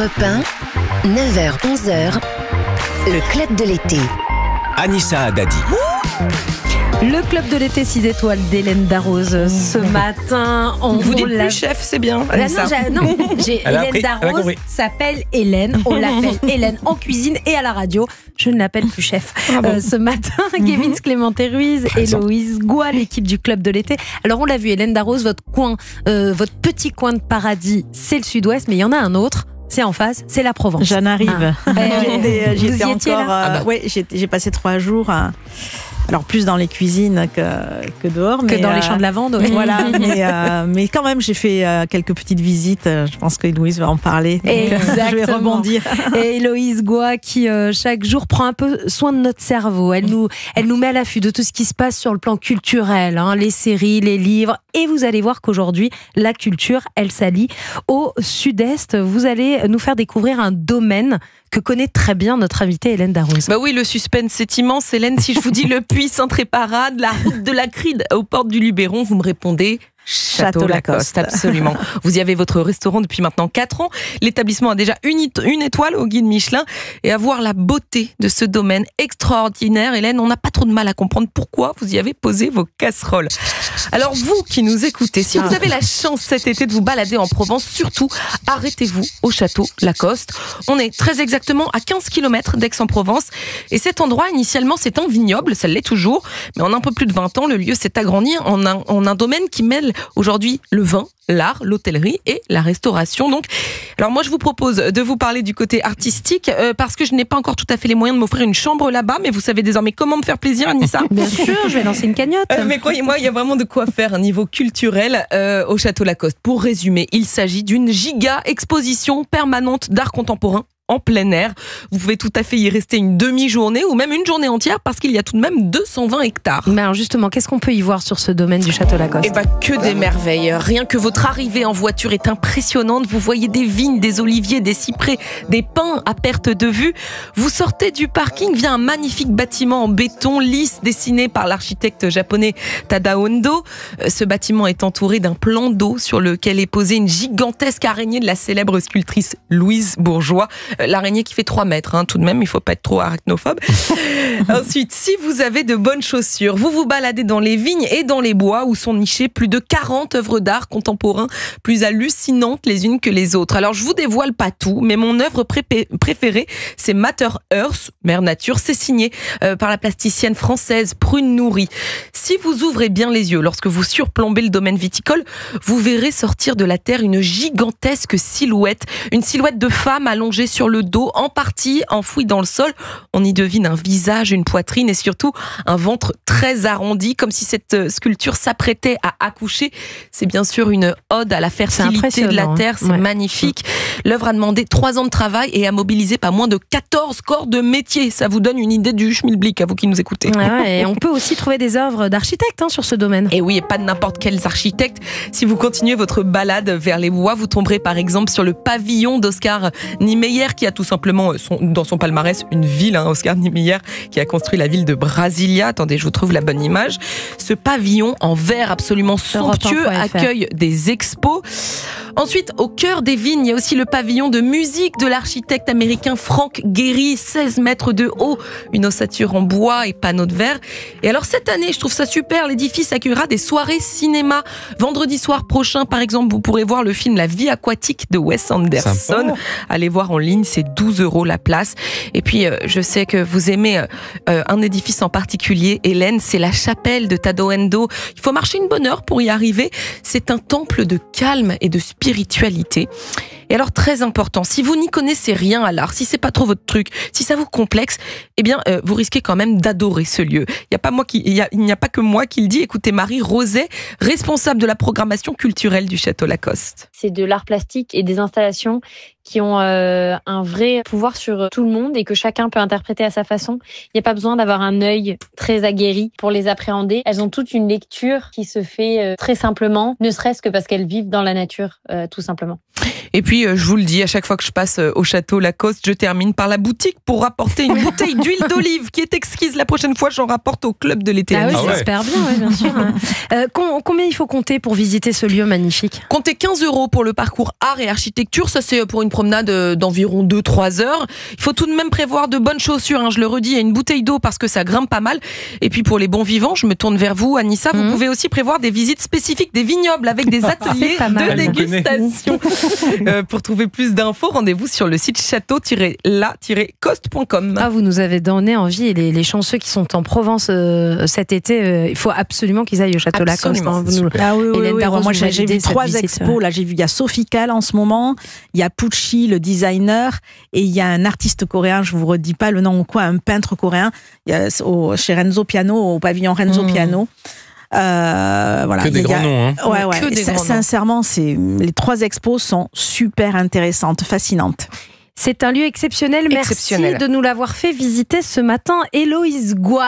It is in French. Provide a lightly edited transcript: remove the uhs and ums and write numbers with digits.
Europe 1, 9h-11h, le club de l'été. Anissa Haddadi. Le club de l'été 6 étoiles d'Hélène Darroze. Ce matin, vous dites plus chef, c'est bien. Hélène Darroze s'appelle Hélène. On l'appelle Hélène en cuisine et à la radio. Je ne l'appelle plus chef. Ce matin, Kevin Clémenté-Ruiz, Héloïse Goua, l'équipe du club de l'été. Alors on l'a vu, Hélène Darroze, votre petit coin de paradis, c'est le sud-ouest, mais il y en a un autre. C'est en face, c'est la Provence. J'en arrive. J'étais encore. J'ai passé 3 jours. Alors plus dans les cuisines que dehors, que dans les champs de lavande. Oui. Voilà, mais quand même j'ai fait quelques petites visites. Je pense qu'Héloïse va en parler. Exactement. Je vais rebondir. Et Héloïse Goua qui chaque jour prend un peu soin de notre cerveau. Elle nous met à l'affût de tout ce qui se passe sur le plan culturel, les séries, les livres. Et vous allez voir qu'aujourd'hui la culture, elle s'allie au sud-est. Vous allez nous faire découvrir un domaine que connaît très bien notre invitée Hélène Darroze. Bah oui, le suspense est immense. Hélène, si je vous dis le puits Sainte-Réparade, la route de la Cride aux portes du Luberon, vous me répondez Château Lacoste, absolument. Vous y avez votre restaurant depuis maintenant 4 ans. L'établissement a déjà une étoile au guide Michelin. Et à voir la beauté de ce domaine extraordinaire, Hélène, on n'a pas trop de mal à comprendre pourquoi vous y avez posé vos casseroles. Alors vous qui nous écoutez, si vous avez la chance cet été de vous balader en Provence, surtout arrêtez-vous au Château Lacoste. On est très exactement à 15 km d'Aix-en-Provence. Et cet endroit, initialement, c'est un vignoble, ça l'est toujours. Mais en un peu plus de 20 ans, le lieu s'est agrandi en un domaine qui mêle aujourd'hui le vin, l'art, l'hôtellerie et la restauration. Donc, alors moi je vous propose de vous parler du côté artistique parce que je n'ai pas encore tout à fait les moyens de m'offrir une chambre là-bas, mais vous savez désormais comment me faire plaisir, Anissa. Bien sûr, je vais lancer une cagnotte. Mais croyez-moi, il y a vraiment de quoi faire un niveau culturel au Château Lacoste. Pour résumer, il s'agit d'une giga exposition permanente d'art contemporain en plein air. Vous pouvez tout à fait y rester une demi-journée ou même une journée entière parce qu'il y a tout de même 220 hectares. Mais alors justement, qu'est-ce qu'on peut y voir sur ce domaine du Château Lacoste ? Eh bien, que des merveilles. Rien que votre arrivée en voiture est impressionnante. Vous voyez des vignes, des oliviers, des cyprès, des pins à perte de vue. Vous sortez du parking via un magnifique bâtiment en béton lisse dessiné par l'architecte japonais Tadao Ando. Ce bâtiment est entouré d'un plan d'eau sur lequel est posée une gigantesque araignée de la célèbre sculptrice Louise Bourgeois. L'araignée qui fait 3 mètres, tout de même, il ne faut pas être trop arachnophobe. Ensuite, si vous avez de bonnes chaussures, vous vous baladez dans les vignes et dans les bois où sont nichées plus de 40 œuvres d'art contemporain, plus hallucinantes les unes que les autres. Alors, je vous dévoile pas tout, mais mon œuvre préférée, c'est Matter Earth, Mère Nature. C'est signé par la plasticienne française Prune Nourri. Si vous ouvrez bien les yeux lorsque vous surplombez le domaine viticole, vous verrez sortir de la terre une gigantesque silhouette, une silhouette de femme allongée sur le dos, en partie enfouie dans le sol. On y devine un visage, une poitrine et surtout un ventre très arrondi, comme si cette sculpture s'apprêtait à accoucher. C'est bien sûr une ode à la fertilité de la terre, c'est magnifique. L'œuvre a demandé 3 ans de travail et a mobilisé pas moins de 14 corps de métier. Ça vous donne une idée du schmilblick, à vous qui nous écoutez. Et on peut aussi trouver des œuvres d'architectes sur ce domaine. Et oui, et pas de n'importe quels architectes. Si vous continuez votre balade vers les bois, vous tomberez par exemple sur le pavillon d'Oscar Niemeyer, qui a tout simplement dans son palmarès une ville, Oscar Niemeyer, qui a construit la ville de Brasilia. Attendez, je vous trouve la bonne image. Ce pavillon en verre absolument somptueux accueille des expos. Ensuite, au cœur des vignes, il y a aussi le pavillon de musique de l'architecte américain Frank Gehry, 16 mètres de haut, une ossature en bois et panneaux de verre. Et alors cette année, je trouve ça super, l'édifice accueillera des soirées cinéma. Vendredi soir prochain, par exemple, vous pourrez voir le film La vie aquatique de Wes Anderson. Sympa. Allez voir en ligne, c'est 12 € la place. Et puis, je sais que vous aimez un édifice en particulier, Hélène, c'est la chapelle de Tadao Ando. Il faut marcher une bonne heure pour y arriver. C'est un temple de calme et de spiritualité. Et alors, très important, si vous n'y connaissez rien à l'art, si c'est pas trop votre truc, si ça vous complexe, eh bien, vous risquez quand même d'adorer ce lieu. Il n'y a pas que moi qui le dis. Écoutez, Marie Roset, responsable de la programmation culturelle du Château Lacoste. C'est de l'art plastique et des installations qui ont un vrai pouvoir sur tout le monde et que chacun peut interpréter à sa façon. Il n'y a pas besoin d'avoir un œil très aguerri pour les appréhender. Elles ont toute une lecture qui se fait très simplement, ne serait-ce que parce qu'elles vivent dans la nature, tout simplement. Et puis puis, je vous le dis, à chaque fois que je passe au château Lacoste, je termine par la boutique pour rapporter une bouteille d'huile d'olive qui est exquise. La prochaine fois, j'en rapporte au club de l'été. Ah oui, j'espère bien, bien sûr. Combien il faut compter pour visiter ce lieu magnifique ? Comptez 15 € pour le parcours art et architecture. Ça, c'est pour une promenade d'environ 2-3 heures. Il faut tout de même prévoir de bonnes chaussures. Je le redis, et une bouteille d'eau parce que ça grimpe pas mal. Et puis, pour les bons vivants, je me tourne vers vous, Anissa. Vous pouvez aussi prévoir des visites spécifiques des vignobles avec des ateliers de dégustation. Pour trouver plus d'infos, rendez-vous sur le site château-la-coste.com. Vous nous avez donné envie. Et les chanceux qui sont en Provence cet été, il faut absolument qu'ils aillent au château Lacoste. Moi, j'ai vu 3 expos. Là, j'ai vu, il y a Sophie Calle en ce moment, il y a Pucci, le designer, et il y a un artiste coréen, je vous redis pas le nom ou quoi, un peintre coréen, il y a chez Renzo Piano, au pavillon Renzo Piano. Voilà. Que des grands noms. Sincèrement, les 3 expos sont super intéressantes, fascinantes. C'est un lieu exceptionnel. Merci de nous l'avoir fait visiter ce matin, Héloïse Goual.